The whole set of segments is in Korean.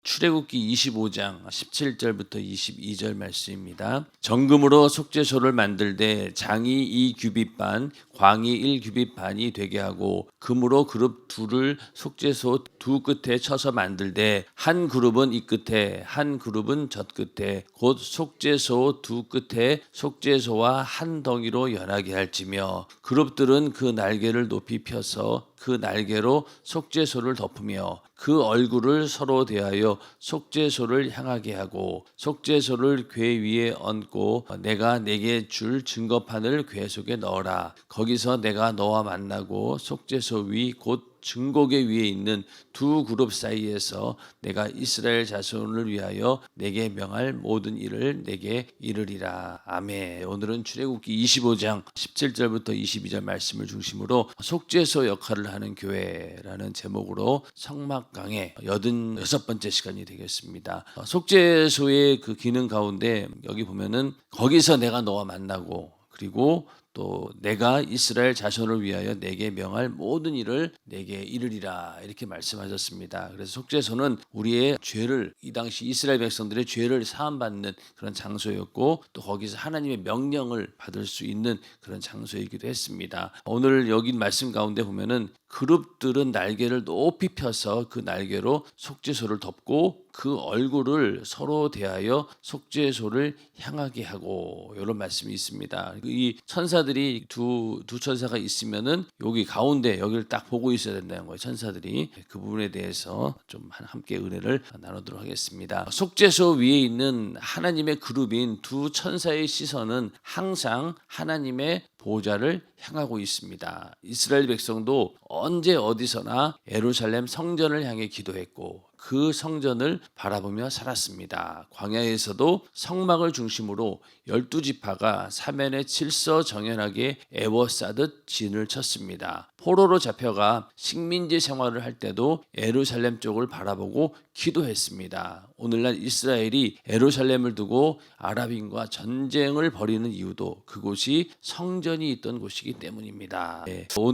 출애굽기 25장 17절부터 22절 말씀입니다. 정금으로 속죄소를 만들되 장이 2규빗 반, 광이 1규빗 반이 되게 하고 금으로 그룹 둘을 속죄소 두 끝에 쳐서 만들되 한 그룹은 이 끝에 한 그룹은 저 끝에 곧 속죄소 두 끝에 속죄소와 한 덩이로 연하게 할지며 그룹들은 그 날개를 높이 펴서 그 날개로 속죄소를 덮으며 그 얼굴을 서로 대하여 속죄소를 향하게 하고 속죄소를 궤 위에 얹고 내가 내게 줄 증거판을 궤 속에 넣어라. 거기서 내가 너와 만나고 속죄소 위 곧 증거궤 위에 있는 두 그룹 사이에서 내가 이스라엘 자손을 위하여 내게 명할 모든 일을 내게 이르리라. 아멘. 오늘은 출애굽기 25장 17절부터 22절 말씀을 중심으로 속죄소 역할을 하는 교회라는 제목으로 성막 강의 86번째 시간이 되겠습니다. 속죄소의 그 기능 가운데 여기 보면은 거기서 내가 너와 만나고 그리고 또 내가 이스라엘 자손을 위하여 내게 명할 모든 일을 내게 이르리라 이렇게 말씀하셨습니다. 그래서 속죄소는 우리의 죄를 이 당시 이스라엘 백성들의 죄를 사함받는 그런 장소였고 또 거기서 하나님의 명령을 받을 수 있는 그런 장소이기도 했습니다. 오늘 여기 말씀 가운데 보면은 그룹들은 날개를 높이 펴서 그 날개로 속죄소를 덮고 그 얼굴을 서로 대하여 속죄소를 향하게 하고 이런 말씀이 있습니다. 이 천사들이 두 천사가 있으면은 여기 가운데 여기를 딱 보고 있어야 된다는 거예요. 천사들이 그 부분에 대해서 좀 함께 은혜를 나누도록 하겠습니다. 속죄소 위에 있는 하나님의 그룹인 두 천사의 시선은 항상 하나님의 보좌를 향하고 있습니다. 이스라엘 백성도 언제 어디서나 예루살렘 성전을 향해 기도했고 그 성전을 바라보며 살았습니다. 광야에서도 성막을 중심으로 12지파가 사면에 칠서정연하게 애워싸듯 진을 쳤습니다. 포로로 잡혀가 식민지 생활을 할 때도 예루살렘 쪽을 바라보고 기도했습니다. 오늘날 이스라엘이 예루살렘을 두고 아랍인과 전쟁을 벌이는 이유도 그곳이 성전이 있던 곳이기 때문입니다.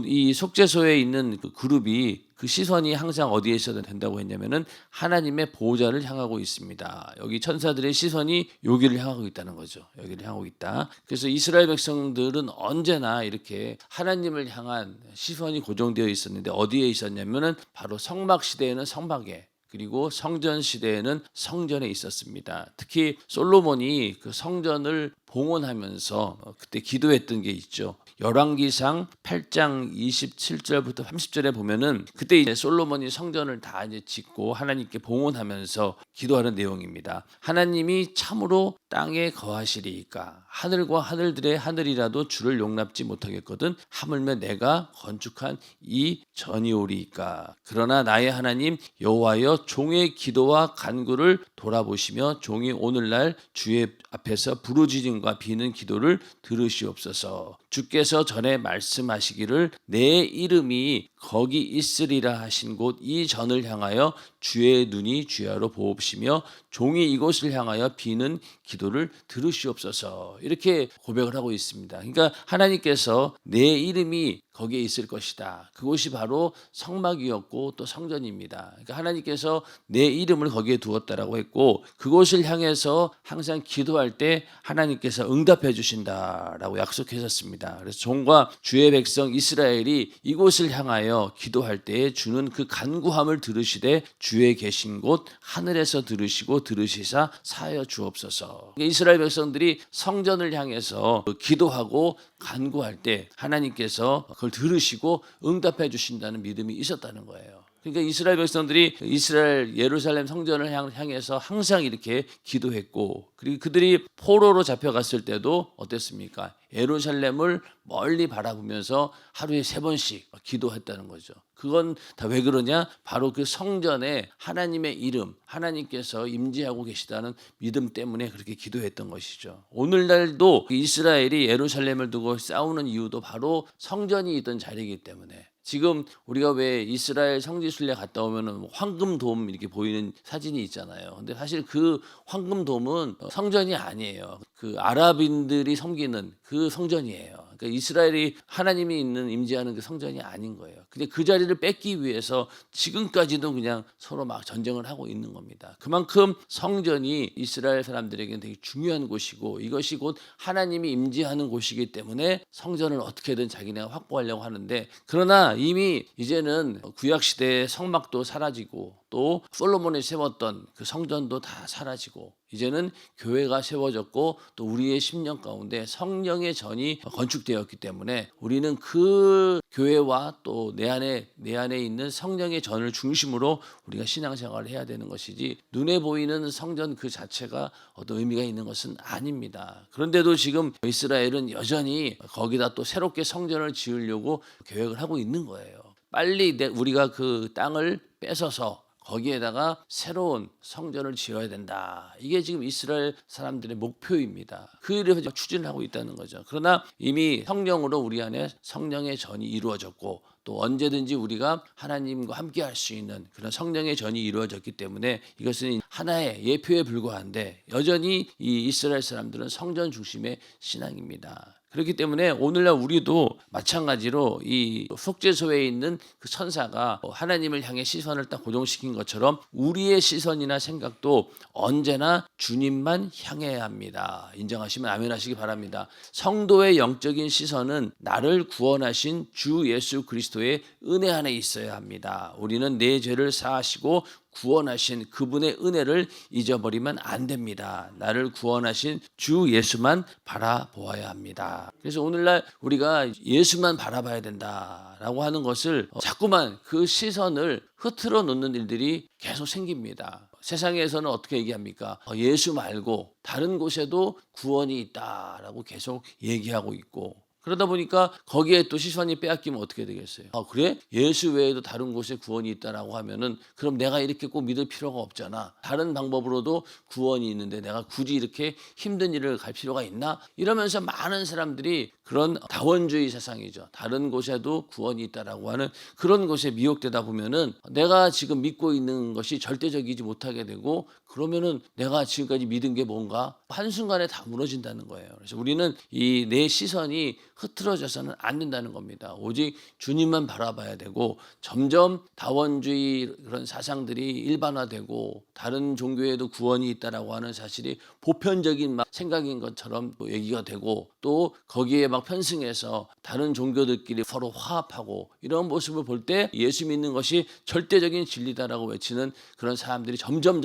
이 속죄소에 있는 그 그룹이 그 시선이 항상 어디에 있어야 된다고 했냐면은 하나님의 보좌를 향하고 있습니다. 여기 천사들의 시선이 여기를 향하고 있다는 거죠. 여기를 향하고 있다. 그래서 이스라엘 백성들은 언제나 이렇게 하나님을 향한 시선이 고정되어 있었는데 어디에 있었냐면은 바로 성막 시대에는 성막에 그리고 성전 시대에는 성전에 있었습니다. 특히 솔로몬이 그 성전을 봉헌하면서 그때 기도했던 게 있죠. 열왕기상 8장 27절부터 30절에 보면은 그때 이제 솔로몬이 성전을 다 이제 짓고 하나님께 봉헌하면서 기도하는 내용입니다. 하나님이 참으로 땅에 거하시리이까 하늘과 하늘들의 하늘이라도 주를 용납지 못하겠거든 하물며 내가 건축한 이 전이오리이까 그러나 나의 하나님 여호와여 종의 기도와 간구를 돌아보시며 종이 오늘날 주의 앞에서 부르짖음과 비는 기도를 들으시옵소서. 주께서 전에 말씀하시기를 내 이름이 거기 있으리라 하신 곳 이 전을 향하여 주의 눈이 주야로 보옵시며 종이 이곳을 향하여 비는 기도를 들으시옵소서. 이렇게 고백을 하고 있습니다. 그러니까 하나님께서 내 이름이 거기에 있을 것이다. 그곳이 바로 성막이었고 또 성전입니다. 그러니까 하나님께서 내 이름을 거기에 두었다라고 했고 그곳을 향해서 항상 기도할 때 하나님께서 응답해 주신다라고 약속하셨습니다. 그래서 종과 주의 백성 이스라엘이 이곳을 향하여 기도할 때에 주는 그 간구함을 들으시되 주의 계신 곳 하늘에서 들으시고 들으시사 사하여 주옵소서. 이스라엘 백성들이 성전을 향해서 기도하고 간구할 때 하나님께서 그걸 들으시고 응답해 주신다는 믿음이 있었다는 거예요. 그러니까 이스라엘 백성들이 이스라엘 예루살렘 성전을 향해서 항상 이렇게 기도했고 그리고 그들이 포로로 잡혀갔을 때도 어땠습니까? 예루살렘을 멀리 바라보면서 하루에 3번씩 기도했다는 거죠. 그건 다 왜 그러냐? 바로 그 성전에 하나님의 이름, 하나님께서 임재하고 계시다는 믿음 때문에 그렇게 기도했던 것이죠. 오늘날도 이스라엘이 예루살렘을 두고 싸우는 이유도 바로 성전이 있던 자리이기 때문에 지금 우리가 왜 이스라엘 성지순례 갔다 오면은 황금돔 이렇게 보이는 사진이 있잖아요. 근데 사실 그 황금돔은 성전이 아니에요. 그 아랍인들이 섬기는 그 성전이에요. 그러니까 이스라엘이 하나님이 있는 임재하는 그 성전이 아닌 거예요. 근데 그 자리를 뺏기 위해서 지금까지도 그냥 서로 막 전쟁을 하고 있는 겁니다. 그만큼 성전이 이스라엘 사람들에게는 되게 중요한 곳이고 이것이 곧 하나님이 임재하는 곳이기 때문에 성전을 어떻게든 자기네가 확보하려고 하는데, 그러나 이미 이제는 구약 시대의 성막도 사라지고 또 솔로몬이 세웠던 그 성전도 다 사라지고 이제는 교회가 세워졌고 또 우리의 심령 가운데 성령의 전이 건축되었기 때문에 우리는 그 교회와 또 내 안에 있는 성령의 전을 중심으로 우리가 신앙생활을 해야 되는 것이지 눈에 보이는 성전 그 자체가 어떤 의미가 있는 것은 아닙니다. 그런데도 지금 이스라엘은 여전히 거기다 또 새롭게 성전을 지으려고 계획을 하고 있는 거예요. 빨리 우리가 그 땅을 뺏어서 거기에다가 새로운 성전을 지어야 된다. 이게 지금 이스라엘 사람들의 목표입니다. 그 일을 추진을 하고 있다는 거죠. 그러나 이미 성령으로 우리 안에 성령의 전이 이루어졌고 또 언제든지 우리가 하나님과 함께 할 수 있는 그런 성령의 전이 이루어졌기 때문에 이것은 하나의 예표에 불과한데 여전히 이 이스라엘 사람들은 성전 중심의 신앙입니다. 그렇기 때문에 오늘날 우리도 마찬가지로 이 속죄소에 있는 그 천사가 하나님을 향해 시선을 딱 고정시킨 것처럼 우리의 시선이나 생각도 언제나 주님만 향해야 합니다. 인정하시면 아멘 하시기 바랍니다. 성도의 영적인 시선은 나를 구원하신 주 예수 그리스도의 은혜 안에 있어야 합니다. 우리는 내 죄를 사하시고 구원하신 그분의 은혜를 잊어버리면 안 됩니다. 나를 구원하신 주 예수만 바라보아야 합니다. 그래서 오늘날 우리가 예수만 바라봐야 된다라고 하는 것을 자꾸만 그 시선을 흐트러 놓는 일들이 계속 생깁니다. 세상에서는 어떻게 얘기합니까? 예수 말고 다른 곳에도 구원이 있다라고 계속 얘기하고 있고, 그러다 보니까 거기에 또 시선이 빼앗기면 어떻게 되겠어요? 그래? 예수 외에도 다른 곳에 구원이 있다라고 하면은 그럼 내가 이렇게 꼭 믿을 필요가 없잖아. 다른 방법으로도 구원이 있는데 내가 굳이 이렇게 힘든 일을 갈 필요가 있나? 이러면서 많은 사람들이 그런 다원주의 세상이죠. 다른 곳에도 구원이 있다라고 하는 그런 곳에 미혹되다 보면은 내가 지금 믿고 있는 것이 절대적이지 못하게 되고, 그러면은 내가 지금까지 믿은 게 뭔가 한순간에 다 무너진다는 거예요. 그래서 우리는 이 내 시선이 흐트러져서는 안 된다는 겁니다. 오직 주님만 바라봐야 되고, 점점 다원주의 그런 사상들이 일반화되고 다른 종교에도 구원이 있다라고 하는 사실이 보편적인 생각인 것처럼 또 얘기가 되고, 또 거기에 막 편승해서 다른 종교들끼리 서로 화합하고 이런 모습을 볼 때 예수 믿는 것이 절대적인 진리다라고 외치는 그런 사람들이 점점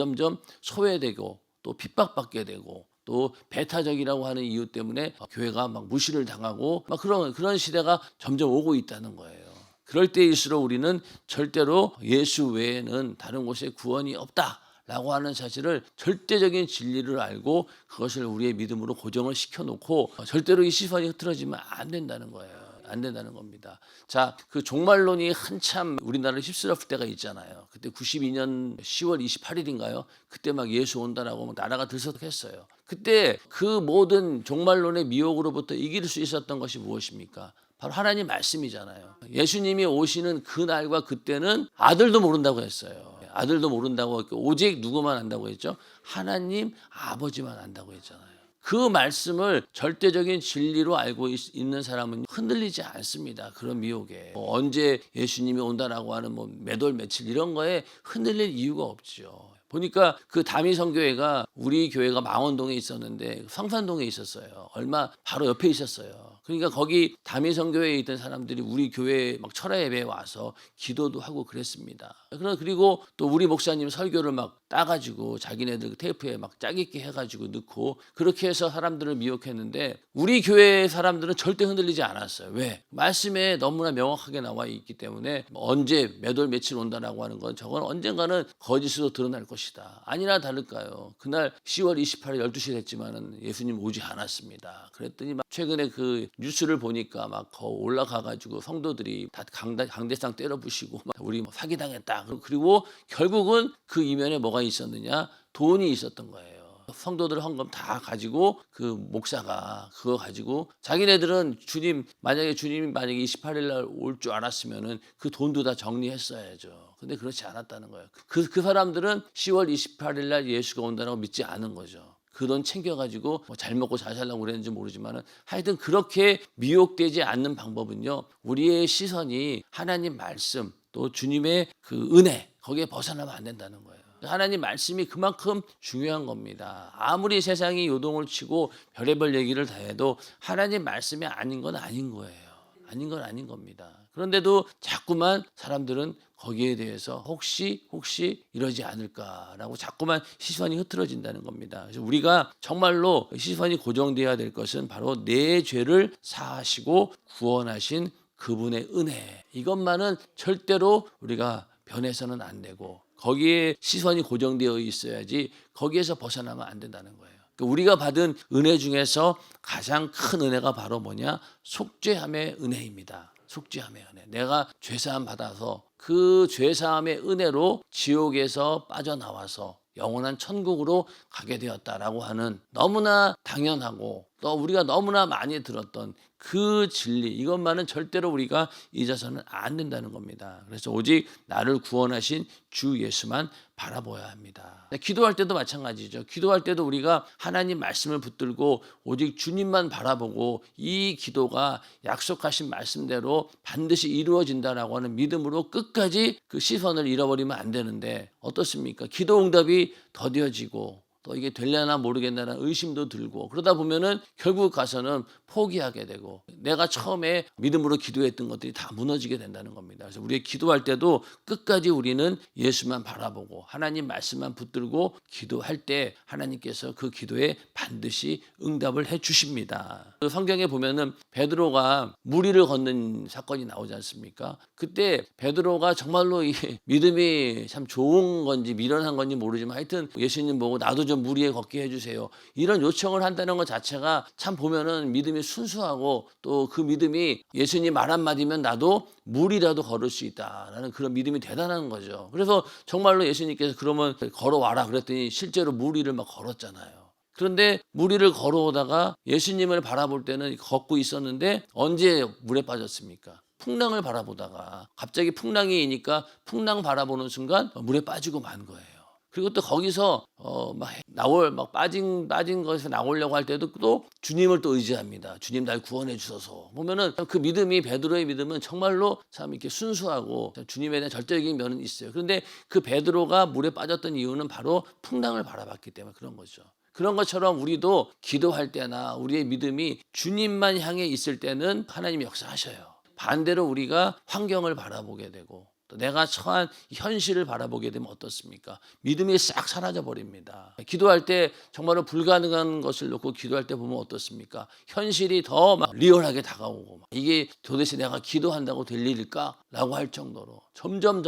소외되고 또 핍박받게 되고 또 배타적이라고 하는 이유 때문에 교회가 막 무시를 당하고 막 그런 시대가 점점 오고 있다는 거예요. 그럴 때일수록 우리는 절대로 예수 외에는 다른 곳에 구원이 없다라고 하는 사실을, 절대적인 진리를 알고 그것을 우리의 믿음으로 고정을 시켜놓고 절대로 이 시선이 흐트러지면 안 된다는 거예요. 안 된다는 겁니다. 자, 그 종말론이 한참 우리나라를 휩쓸었을 때가 있잖아요. 그때 92년 10월 28일인가요? 그때 막 예수 온다라고 막 나라가 들썩했어요. 그때 그 모든 종말론의 미혹으로부터 이길 수 있었던 것이 무엇입니까? 바로 하나님 말씀이잖아요. 예수님이 오시는 그 날과 그때는 아들도 모른다고 했어요. 아들도 모른다고 했고 오직 누구만 안다고 했죠? 하나님 아버지만 안다고 했잖아요. 그 말씀을 절대적인 진리로 알고 있는 사람은 흔들리지 않습니다. 그런 미혹에 언제 예수님이 온다라고 하는 몇월 며칠 이런 거에 흔들릴 이유가 없죠. 보니까 그 다미성교회가 우리 교회가 망원동에 있었는데 성산동에 있었어요. 얼마 바로 옆에 있었어요. 그러니까 거기 다미성교회에 있던 사람들이 우리 교회에 막 철야 예배에 와서 기도도 하고 그랬습니다. 그리고 또 우리 목사님 설교를 막 따가지고 자기네들 그 테이프에 막 짜깁기 해가지고 넣고 그렇게 해서 사람들을 미혹했는데 우리 교회 사람들은 절대 흔들리지 않았어요. 왜? 말씀에 너무나 명확하게 나와 있기 때문에 언제 몇 월 며칠 온다라고 하는 건 저건 언젠가는 거짓으로 드러날 것이다. 아니나 다를까요? 그날 10월 28일 12시 됐지만은 예수님 오지 않았습니다. 그랬더니 막 최근에 그 뉴스를 보니까 막 올라가가지고 성도들이 다 강대상 때려 부시고 막 우리 사기당했다. 그리고 결국은 그 이면에 뭐가 있었느냐? 돈이 있었던 거예요. 성도들 헌금 다 가지고 그 목사가 그거 가지고 자기네들은 만약에 주님이 28일 날 올 줄 알았으면은 그 돈도 다 정리했어야죠. 근데 그렇지 않았다는 거예요. 그 사람들은 10월 28일 날 예수가 온다고 믿지 않은 거죠. 그 돈 챙겨가지고 뭐 잘 먹고 잘 살려고 그랬는지 모르지만은 하여튼 그렇게 미혹되지 않는 방법은요, 우리의 시선이 하나님 말씀 또 주님의 그 은혜 거기에 벗어나면 안 된다는 거예요. 하나님 말씀이 그만큼 중요한 겁니다. 아무리 세상이 요동을 치고 별의별 얘기를 다 해도 하나님 말씀이 아닌 건 아닌 거예요. 아닌 건 아닌 겁니다. 그런데도 자꾸만 사람들은 거기에 대해서 혹시 이러지 않을까라고 자꾸만 시선이 흐트러진다는 겁니다. 그래서 우리가 정말로 시선이 고정되어야 될 것은 바로 내 죄를 사하시고 구원하신 그분의 은혜. 이것만은 절대로 우리가 변해서는 안 되고 거기에 시선이 고정되어 있어야지 거기에서 벗어나면 안 된다는 거예요. 그러니까 우리가 받은 은혜 중에서 가장 큰 은혜가 바로 뭐냐? 속죄함의 은혜입니다. 속죄함의 은혜. 내가 죄사함 받아서 그 죄사함의 은혜로 지옥에서 빠져나와서 영원한 천국으로 가게 되었다라고 하는 너무나 당연하고 또 우리가 너무나 많이 들었던 그 진리, 이것만은 절대로 우리가 잊어서는 안 된다는 겁니다. 그래서 오직 나를 구원하신 주 예수만 바라보아야 합니다. 기도할 때도 마찬가지죠. 기도할 때도 우리가 하나님 말씀을 붙들고 오직 주님만 바라보고 이 기도가 약속하신 말씀대로 반드시 이루어진다라고 하는 믿음으로 끝까지 그 시선을 잃어버리면 안 되는데 어떻습니까? 기도 응답이 더뎌지고 또 이게 되려나 모르겠나라는 의심도 들고 그러다 보면은 결국 가서는 포기하게 되고 내가 처음에 믿음으로 기도했던 것들이 다 무너지게 된다는 겁니다. 그래서 우리 기도할 때도 끝까지 우리는 예수만 바라보고 하나님 말씀만 붙들고 기도할 때 하나님께서 그 기도에 반드시 응답을 해 주십니다. 그 성경에 보면은 베드로가 무리를 걷는 사건이 나오지 않습니까? 그때 베드로가 정말로 이 믿음이 참 좋은 건지 미련한 건지 모르지만 하여튼 예수님 보고 나도 좀 무리에 걷게 해주세요. 이런 요청을 한다는 것 자체가 참 보면은 믿음이 순수하고 또 그 믿음이 예수님 말 한마디면 나도 물이라도 걸을 수 있다라는 그런 믿음이 대단한 거죠. 그래서 정말로 예수님께서 그러면 걸어와라 그랬더니 실제로 무리를 막 걸었잖아요. 그런데 무리를 걸어오다가 예수님을 바라볼 때는 걷고 있었는데 언제 물에 빠졌습니까? 풍랑을 바라보다가 갑자기 풍랑이 이니까 풍랑 바라보는 순간 물에 빠지고 만 거예요. 그리고 또 거기서 막 빠진 것에서 나오려고 할 때도 또 주님을 또 의지합니다. 주님 날 구원해 주소서. 보면은 그 믿음이 베드로의 믿음은 정말로 참 이렇게 순수하고 주님에 대한 절대적인 면은 있어요. 그런데 그 베드로가 물에 빠졌던 이유는 바로 풍랑을 바라봤기 때문에 그런 거죠. 그런 것처럼 우리도 기도할 때나 우리의 믿음이 주님만 향해 있을 때는 하나님이 역사하셔요. 반대로 우리가 환경을 바라보게 되고 또 내가 처한 현실을 바라보게 되면 어떻습니까? 믿음이 싹 사라져 버립니다. 기도할 때 정말로 불가능한 것을 놓고 기도할 때 보면 어떻습니까? 현실이 더 막 리얼하게 다가오고 이게 도대체 내가 기도한다고 될 일일까? 라고 할 정도로 점점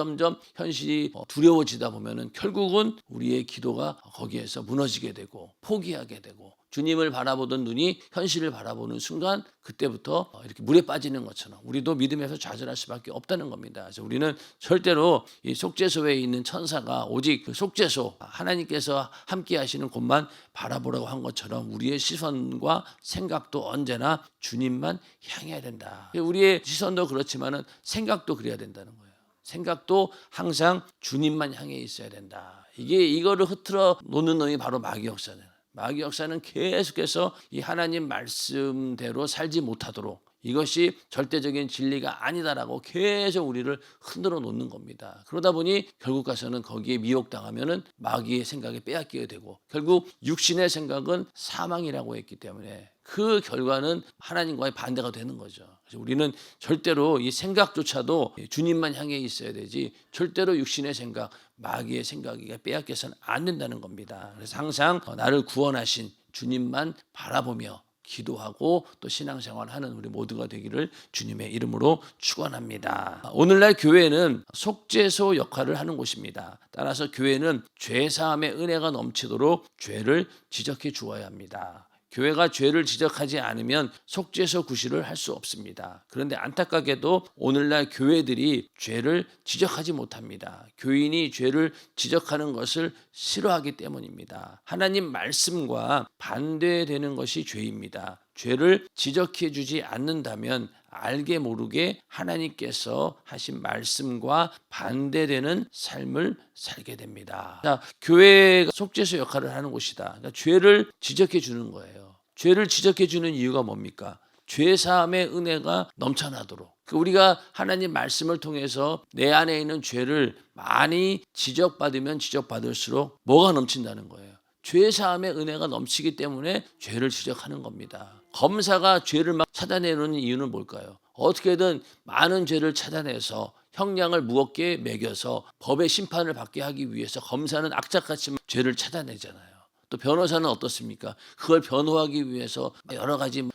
현실이 두려워지다 보면은 결국은 우리의 기도가 거기에서 무너지게 되고 포기하게 되고 주님을 바라보던 눈이 현실을 바라보는 순간 그때부터 이렇게 물에 빠지는 것처럼 우리도 믿음에서 좌절할 수밖에 없다는 겁니다. 그래서 우리는 절대로 이 속죄소에 있는 천사가 오직 그 속죄소 하나님께서 함께 하시는 곳만 바라보라고 한 것처럼 우리의 시선과 생각도 언제나 주님만 향해야 된다. 우리의 시선도 그렇지만은 생각도 그래야 된다는 거예요. 생각도 항상 주님만 향해 있어야 된다. 이거를 흐트러 놓는 놈이 바로 마귀 역사는. 마귀 역사는 계속해서 이 하나님 말씀대로 살지 못하도록 이것이 절대적인 진리가 아니다라고 계속 우리를 흔들어 놓는 겁니다. 그러다 보니 결국 가서는 거기에 미혹당하면은 마귀의 생각에 빼앗기게 되고 결국 육신의 생각은 사망이라고 했기 때문에 그 결과는 하나님과의 반대가 되는 거죠. 그래서 우리는 절대로 이 생각조차도 주님만 향해 있어야 되지 절대로 육신의 생각, 마귀의 생각이 빼앗겨서는 안 된다는 겁니다. 그래서 항상 나를 구원하신 주님만 바라보며 기도하고 또 신앙생활하는 우리 모두가 되기를 주님의 이름으로 축원합니다. 오늘날 교회는 속죄소 역할을 하는 곳입니다. 따라서 교회는 죄사함의 은혜가 넘치도록 죄를 지적해 주어야 합니다. 교회가 죄를 지적하지 않으면 속죄소 구실을 할 수 없습니다. 그런데 안타깝게도 오늘날 교회들이 죄를 지적하지 못합니다. 교인이 죄를 지적하는 것을 싫어하기 때문입니다. 하나님 말씀과 반대되는 것이 죄입니다. 죄를 지적해 주지 않는다면 알게 모르게 하나님께서 하신 말씀과 반대되는 삶을 살게 됩니다. 자, 교회가 속죄소 역할을 하는 곳이다. 그러니까 죄를 지적해 주는 거예요. 죄를 지적해 주는 이유가 뭡니까? 죄 사함의 은혜가 넘쳐나도록. 우리가 하나님 말씀을 통해서 내 안에 있는 죄를 많이 지적받으면 지적받을수록 뭐가 넘친다는 거예요. 죄 사함의 은혜가 넘치기 때문에 죄를 지적하는 겁니다. 검사가 죄를 막 찾아내는 이유는 뭘까요? 어떻게든 많은 죄를 찾아내서 형량을 무겁게 매겨서 법의 심판을 받게 하기 위해서 검사는 악착같이 죄를 찾아내잖아요. 또 변호사는 어떻습니까? 그걸 변호하기 위해서 여러 가지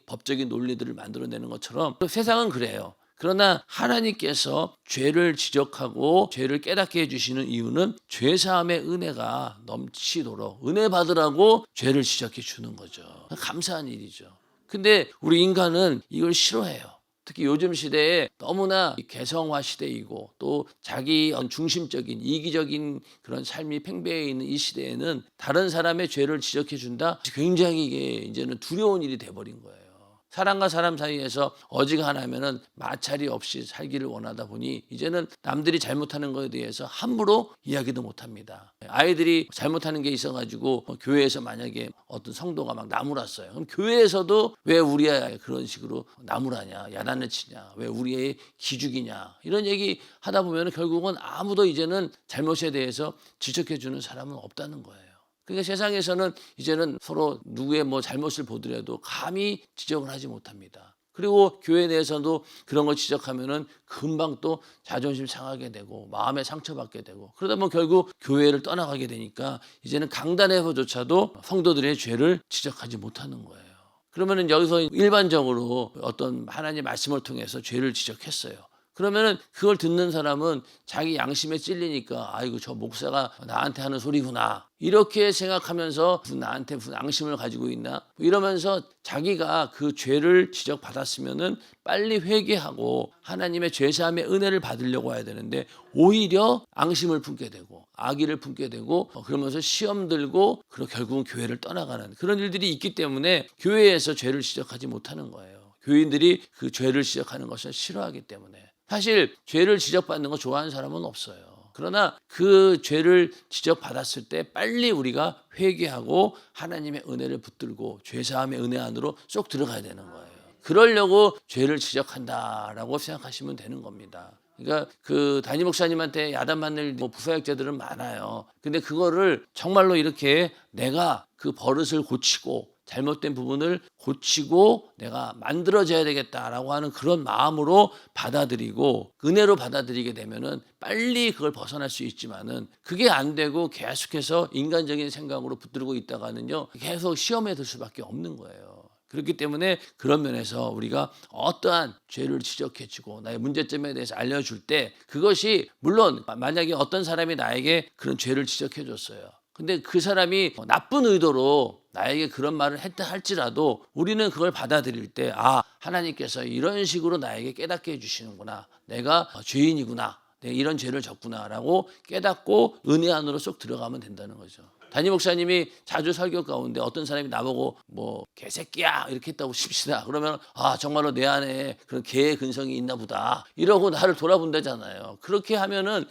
법적인 논리들을 만들어내는 것처럼 세상은 그래요. 그러나 하나님께서 죄를 지적하고 죄를 깨닫게 해주시는 이유는 죄사함의 은혜가 넘치도록 은혜 받으라고 죄를 지적해 주는 거죠. 감사한 일이죠. 근데 우리 인간은 이걸 싫어해요. 특히 요즘 시대에 너무나 개성화 시대이고 또 자기 중심적인 이기적인 그런 삶이 팽배해 있는 이 시대에는 다른 사람의 죄를 지적해 준다? 굉장히 이게 이제는 두려운 일이 돼버린 거예요. 사람과 사람 사이에서 어지간하면은 마찰이 없이 살기를 원하다 보니 이제는 남들이 잘못하는 것에 대해서 함부로 이야기도 못합니다. 아이들이 잘못하는 게 있어가지고 교회에서 만약에 어떤 성도가 막 나무랐어요. 그럼 교회에서도 왜 우리 애 그런 식으로 나무라냐, 야단을 치냐, 왜 우리 애 기죽이냐 이런 얘기 하다 보면 결국은 아무도 이제는 잘못에 대해서 지적해주는 사람은 없다는 거예요. 그러니까 세상에서는 이제는 서로 누구의 잘못을 보더라도 감히 지적을 하지 못합니다. 그리고 교회 내에서도 그런 걸 지적하면은 금방 또 자존심 상하게 되고 마음에 상처받게 되고 그러다 보면 결국 교회를 떠나가게 되니까 이제는 강단에서조차도 성도들의 죄를 지적하지 못하는 거예요. 그러면은 여기서 일반적으로 어떤 하나님의 말씀을 통해서 죄를 지적했어요. 그러면은 그걸 듣는 사람은 자기 양심에 찔리니까 아이고 저 목사가 나한테 하는 소리구나 이렇게 생각하면서 나한테 무슨 양심을 가지고 있나 이러면서 자기가 그 죄를 지적받았으면은 빨리 회개하고 하나님의 죄사함의 은혜를 받으려고 해야 되는데 오히려 앙심을 품게 되고 악의를 품게 되고 그러면서 시험 들고 그리고 결국은 교회를 떠나가는 그런 일들이 있기 때문에 교회에서 죄를 지적하지 못하는 거예요. 교인들이 그 죄를 지적하는 것을 싫어하기 때문에 사실 죄를 지적받는 거 좋아하는 사람은 없어요. 그러나 그 죄를 지적받았을 때 빨리 우리가 회개하고 하나님의 은혜를 붙들고 죄사함의 은혜 안으로 쏙 들어가야 되는 거예요. 그러려고 죄를 지적한다라고 생각하시면 되는 겁니다. 그러니까 그 담임 목사님한테 야단맞는 부사역자들은 많아요. 근데 그거를 정말로 이렇게 내가 그 버릇을 고치고 잘못된 부분을 고치고 내가 만들어져야 되겠다라고 하는 그런 마음으로 받아들이고 은혜로 받아들이게 되면은 빨리 그걸 벗어날 수 있지만은 그게 안 되고 계속해서 인간적인 생각으로 붙들고 있다가는요 계속 시험에 들 수밖에 없는 거예요. 그렇기 때문에 그런 면에서 우리가 어떠한 죄를 지적해주고 나의 문제점에 대해서 알려줄 때 그것이 물론 만약에 어떤 사람이 나에게 그런 죄를 지적해줬어요. 근데 그 사람이 나쁜 의도로 나에게 그런 말을 했다 할지라도 우리는 그걸 받아들일 때 하나님께서 이런 식으로 나에게 깨닫게 해주시는구나. 내가 죄인이구나. 내가 이런 죄를 졌구나라고 깨닫고 은혜 안으로 쏙 들어가면 된다는 거죠. 담임 목사님이 자주 설교 가운데 어떤 사람이 나보고 개새끼야 이렇게 했다고 칩시다. 그러면 정말로 내 안에 그런 개의 근성이 있나 보다 이러고 나를 돌아본다잖아요. 그렇게 하면은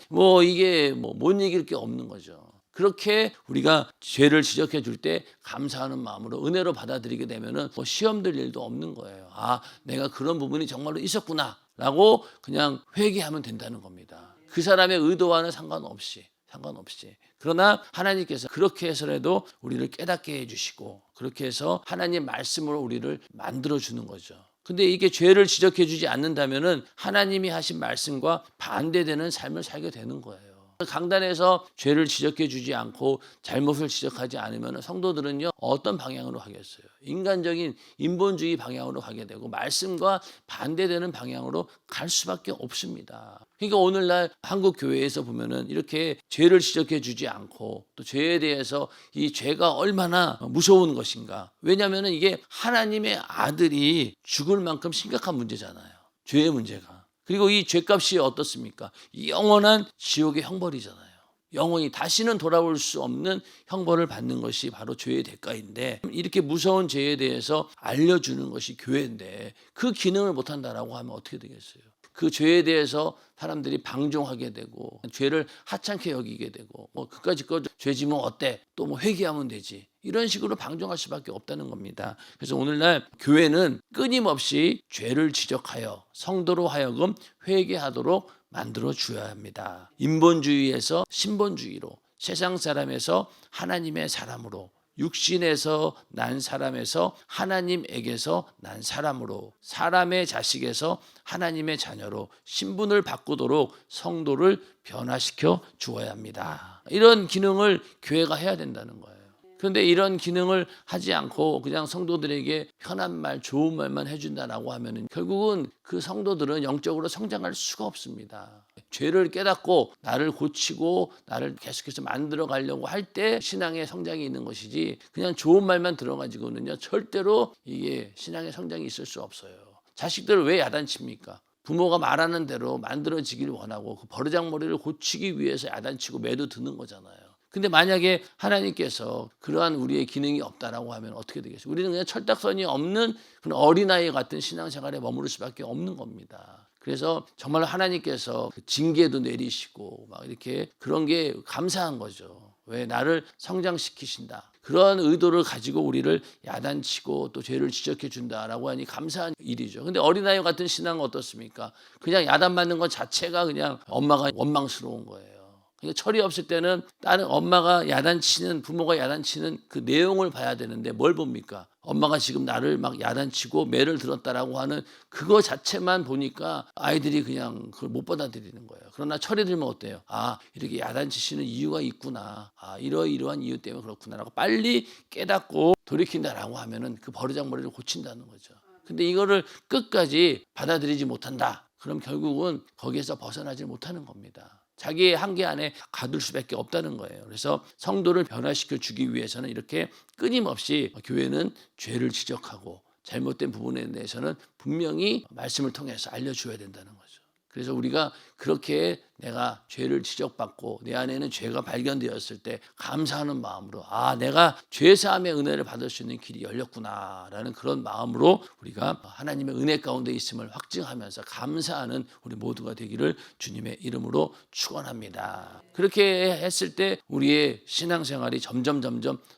이게 못 이길 게 없는 거죠. 그렇게 우리가 죄를 지적해 줄 때 감사하는 마음으로 은혜로 받아들이게 되면은 시험 들 일도 없는 거예요. 내가 그런 부분이 정말로 있었구나 라고 그냥 회개하면 된다는 겁니다. 그 사람의 의도와는 상관없이. 그러나 하나님께서 그렇게 해서라도 우리를 깨닫게 해주시고 그렇게 해서 하나님 말씀으로 우리를 만들어주는 거죠. 근데 이게 죄를 지적해 주지 않는다면은 하나님이 하신 말씀과 반대되는 삶을 살게 되는 거예요. 강단에서 죄를 지적해 주지 않고 잘못을 지적하지 않으면 성도들은요 어떤 방향으로 가겠어요? 인간적인 인본주의 방향으로 가게 되고 말씀과 반대되는 방향으로 갈 수밖에 없습니다. 그러니까 오늘날 한국 교회에서 보면은 이렇게 죄를 지적해 주지 않고 또 죄에 대해서 이 죄가 얼마나 무서운 것인가. 왜냐하면은 이게 하나님의 아들이 죽을 만큼 심각한 문제잖아요. 죄의 문제가. 그리고 이 죄값이 어떻습니까? 영원한 지옥의 형벌이잖아요. 영원히 다시는 돌아올 수 없는 형벌을 받는 것이 바로 죄의 대가인데, 이렇게 무서운 죄에 대해서 알려주는 것이 교회인데 그 기능을 못한다라고 하면 어떻게 되겠어요? 그 죄에 대해서 사람들이 방종하게 되고 죄를 하찮게 여기게 되고 그까짓 거 죄지면 어때? 또 뭐 회개하면 되지. 이런 식으로 방종할 수밖에 없다는 겁니다. 그래서 오늘날 교회는 끊임없이 죄를 지적하여 성도로 하여금 회개하도록 만들어 주어야 합니다. 인본주의에서 신본주의로, 세상 사람에서 하나님의 사람으로, 육신에서 난 사람에서 하나님에게서 난 사람으로, 사람의 자식에서 하나님의 자녀로 신분을 바꾸도록 성도를 변화시켜 주어야 합니다. 이런 기능을 교회가 해야 된다는 거예요. 그런데 이런 기능을 하지 않고 그냥 성도들에게 편한 말, 좋은 말만 해준다라고 하면은 결국은 그 성도들은 영적으로 성장할 수가 없습니다. 죄를 깨닫고 나를 고치고 나를 계속해서 만들어 가려고 할 때 신앙의 성장이 있는 것이지, 그냥 좋은 말만 들어가지고는요 절대로 이게 신앙의 성장이 있을 수 없어요. 자식들을 왜 야단칩니까? 부모가 말하는 대로 만들어지길 원하고 그 버르장머리를 고치기 위해서 야단치고 매도 드는 거잖아요. 근데 만약에 하나님께서 그러한 우리의 기능이 없다라고 하면 어떻게 되겠어요? 우리는 그냥 철딱선이 없는 그런 어린아이 같은 신앙생활에 머무를 수밖에 없는 겁니다. 그래서 정말 하나님께서 징계도 내리시고 막 이렇게 그런 게 감사한 거죠. 왜 나를 성장시키신다. 그런 의도를 가지고 우리를 야단치고 또 죄를 지적해 준다라고 하니 감사한 일이죠. 근데 어린아이 같은 신앙은 어떻습니까? 그냥 야단맞는 것 자체가 그냥 엄마가 원망스러운 거예요. 그러니까 철이 없을 때는 다른 엄마가 야단치는, 부모가 야단치는 그 내용을 봐야 되는데 뭘 봅니까? 엄마가 지금 나를 막 야단치고 매를 들었다라고 하는 그거 자체만 보니까 아이들이 그냥 그걸 못 받아들이는 거예요. 그러나 철이 들면 어때요? 아, 이렇게 야단치시는 이유가 있구나. 아, 이러이러한 이유 때문에 그렇구나라고 빨리 깨닫고 돌이킨다라고 하면은 그 버르장머리를 고친다는 거죠. 근데 이거를 끝까지 받아들이지 못한다. 그럼 결국은 거기에서 벗어나지 못하는 겁니다. 자기의 한계 안에 가둘 수밖에 없다는 거예요. 그래서 성도를 변화시켜 주기 위해서는 이렇게 끊임없이 교회는 죄를 지적하고 잘못된 부분에 대해서는 분명히 말씀을 통해서 알려줘야 된다는 거죠. 그래서 우리가 그렇게 내가 죄를 지적받고 내 안에는 죄가 발견되었을 때 감사하는 마음으로, 아, 내가 죄사함의 은혜를 받을 수 있는 길이 열렸구나라는 그런 마음으로 우리가 하나님의 은혜 가운데 있음을 확증하면서 감사하는 우리 모두가 되기를 주님의 이름으로 축원합니다. 그렇게 했을 때 우리의 신앙생활이 점점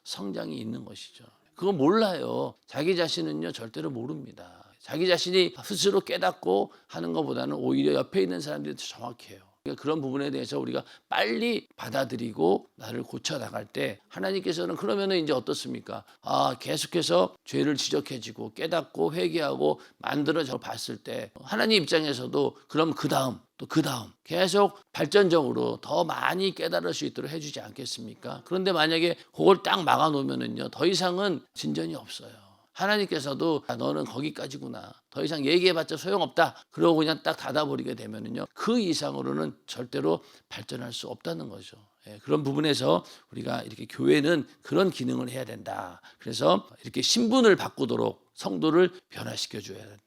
성장이 있는 것이죠. 그거 몰라요. 자기 자신은요 절대로 모릅니다. 자기 자신이 스스로 깨닫고 하는 것보다는 오히려 옆에 있는 사람들이 더 정확해요. 그러니까 그런 부분에 대해서 우리가 빨리 받아들이고 나를 고쳐나갈 때 하나님께서는 그러면은 이제 어떻습니까? 아, 계속해서 죄를 지적해지고 깨닫고 회개하고 만들어져 봤을 때 하나님 입장에서도 그럼 그 다음 또 그 다음 계속 발전적으로 더 많이 깨달을 수 있도록 해주지 않겠습니까? 그런데 만약에 그걸 딱 막아놓으면은요 더 이상은 진전이 없어요. 하나님께서도 너는 거기까지구나. 더 이상 얘기해봤자 소용없다. 그러고 그냥 딱 닫아버리게 되면은요 그 이상으로는 절대로 발전할 수 없다는 거죠. 그런 부분에서 우리가 이렇게 교회는 그런 기능을 해야 된다. 그래서 이렇게 신분을 바꾸도록 성도를 변화시켜 줘야 된다.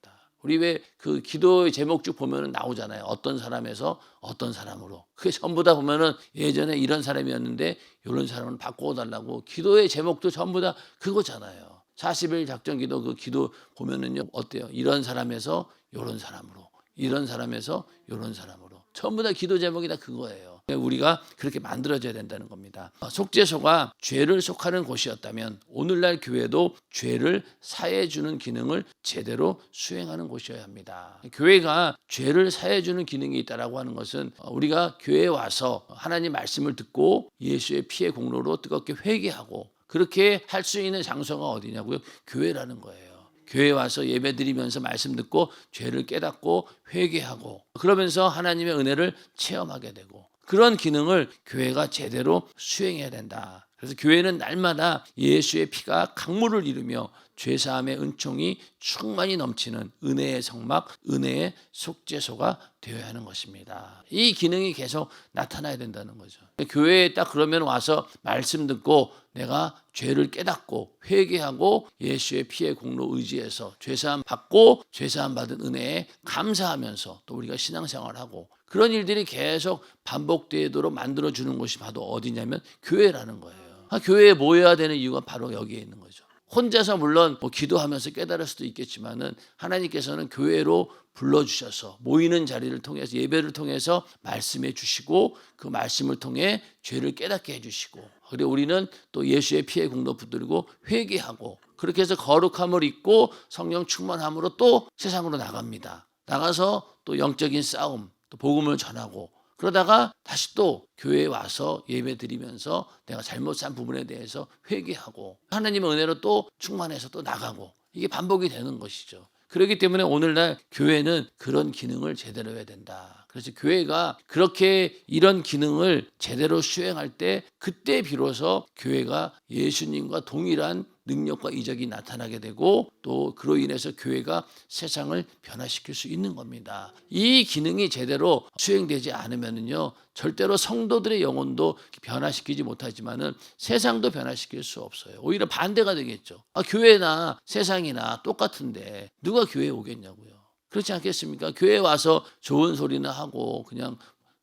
우리 왜 그 기도의 제목 쭉 보면은 나오잖아요. 어떤 사람에서 어떤 사람으로. 그게 전부 다 보면은 예전에 이런 사람이었는데 이런 사람을 바꿔달라고 기도의 제목도 전부 다 그거잖아요. 40일 작전 기도 그 기도 보면은요 어때요? 이런 사람에서 이런 사람으로, 이런 사람에서 이런 사람으로. 전부 다 기도 제목이 다 그거예요. 우리가 그렇게 만들어져야 된다는 겁니다. 속죄소가 죄를 속하는 곳이었다면 오늘날 교회도 죄를 사해주는 기능을 제대로 수행하는 곳이어야 합니다. 교회가 죄를 사해주는 기능이 있다라고 하는 것은 우리가 교회에 와서 하나님 말씀을 듣고 예수의 피의 공로로 뜨겁게 회개하고 그렇게 할 수 있는 장소가 어디냐고요? 교회라는 거예요. 교회에 와서 예배드리면서 말씀 듣고 죄를 깨닫고 회개하고 그러면서 하나님의 은혜를 체험하게 되고 그런 기능을 교회가 제대로 수행해야 된다. 그래서 교회는 날마다 예수의 피가 강물을 이루며 죄사함의 은총이 충만히 넘치는 은혜의 성막, 은혜의 속죄소가 되어야 하는 것입니다. 이 기능이 계속 나타나야 된다는 거죠. 교회에 딱 그러면 와서 말씀 듣고 내가 죄를 깨닫고 회개하고 예수의 피의 공로 의지해서 죄사함 받고 죄사함 받은 은혜에 감사하면서 또 우리가 신앙생활하고 그런 일들이 계속 반복되도록 만들어주는 곳이 바로 어디냐면 교회라는 거예요. 교회에 모여야 되는 이유가 바로 여기에 있는 거죠. 혼자서 물론 기도하면서 깨달을 수도 있겠지만은 하나님께서는 교회로 불러주셔서 모이는 자리를 통해서 예배를 통해서 말씀해 주시고 그 말씀을 통해 죄를 깨닫게 해주시고 그리고 우리는 또 예수의 피의 공로 붙들고 회개하고 그렇게 해서 거룩함을 입고 성령 충만함으로 또 세상으로 나갑니다. 나가서 또 영적인 싸움 또 복음을 전하고 그러다가 다시 또 교회에 와서 예배 드리면서 내가 잘못한 부분에 대해서 회개하고 하나님의 은혜로 또 충만해서 또 나가고 이게 반복이 되는 것이죠. 그렇기 때문에 오늘날 교회는 그런 기능을 제대로 해야 된다. 그래서 교회가 그렇게 이런 기능을 제대로 수행할 때 그때 비로소 교회가 예수님과 동일한 능력과 이적이 나타나게 되고 또 그로 인해서 교회가 세상을 변화시킬 수 있는 겁니다. 이 기능이 제대로 수행되지 않으면요 절대로 성도들의 영혼도 변화시키지 못하지만은 세상도 변화시킬 수 없어요. 오히려 반대가 되겠죠. 교회나 세상이나 똑같은데 누가 교회에 오겠냐고요. 그렇지 않겠습니까? 교회에 와서 좋은 소리나 하고 그냥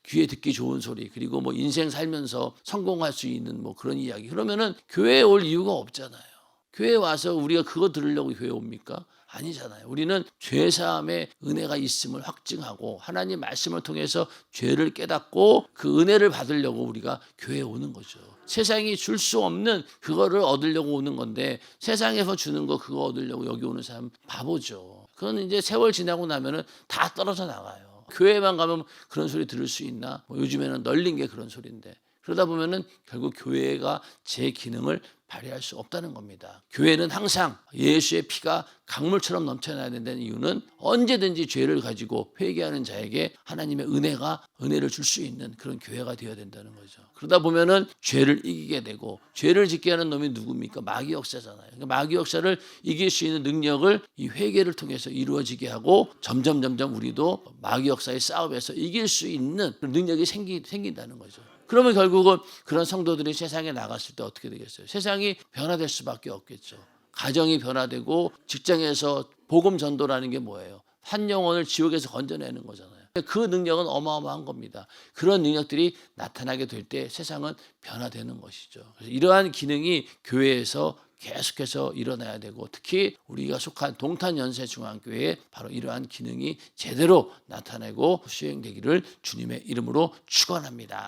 귀에 듣기 좋은 소리 그리고 인생 살면서 성공할 수 있는 그런 이야기 그러면은 교회에 올 이유가 없잖아요. 교회에 와서 우리가 그거 들으려고 교회에 옵니까? 아니잖아요. 우리는 죄사함의 은혜가 있음을 확증하고 하나님 말씀을 통해서 죄를 깨닫고 그 은혜를 받으려고 우리가 교회에 오는 거죠. 세상이 줄 수 없는 그거를 얻으려고 오는 건데 세상에서 주는 거 그거 얻으려고 여기 오는 사람 바보죠. 그건 이제 세월 지나고 나면은 다 떨어져 나가요. 교회만 가면 그런 소리 들을 수 있나? 요즘에는 널린 게 그런 소리인데 그러다 보면은 결국 교회가 제 기능을 발휘할 수 없다는 겁니다. 교회는 항상 예수의 피가 강물처럼 넘쳐나야 된다는 이유는 언제든지 죄를 가지고 회개하는 자에게 하나님의 은혜를 줄 수 있는 그런 교회가 되어야 된다는 거죠. 그러다 보면은 죄를 이기게 되고 죄를 짓게 하는 놈이 누굽니까? 마귀 역사잖아요. 그러니까 마귀 역사를 이길 수 있는 능력을 이 회개를 통해서 이루어지게 하고 점점 우리도 마귀 역사의 싸움에서 이길 수 있는 그런 능력이 생긴다는 거죠. 그러면 결국은 그런 성도들이 세상에 나갔을 때 어떻게 되겠어요? 세상이 변화될 수밖에 없겠죠. 가정이 변화되고 직장에서 복음 전도라는 게 뭐예요? 한 영혼을 지옥에서 건져내는 거잖아요. 그 능력은 어마어마한 겁니다. 그런 능력들이 나타나게 될 때 세상은 변화되는 것이죠. 그래서 이러한 기능이 교회에서 계속해서 일어나야 되고 특히 우리가 속한 동탄연세중앙교회에 바로 이러한 기능이 제대로 나타나고 수행되기를 주님의 이름으로 축원합니다.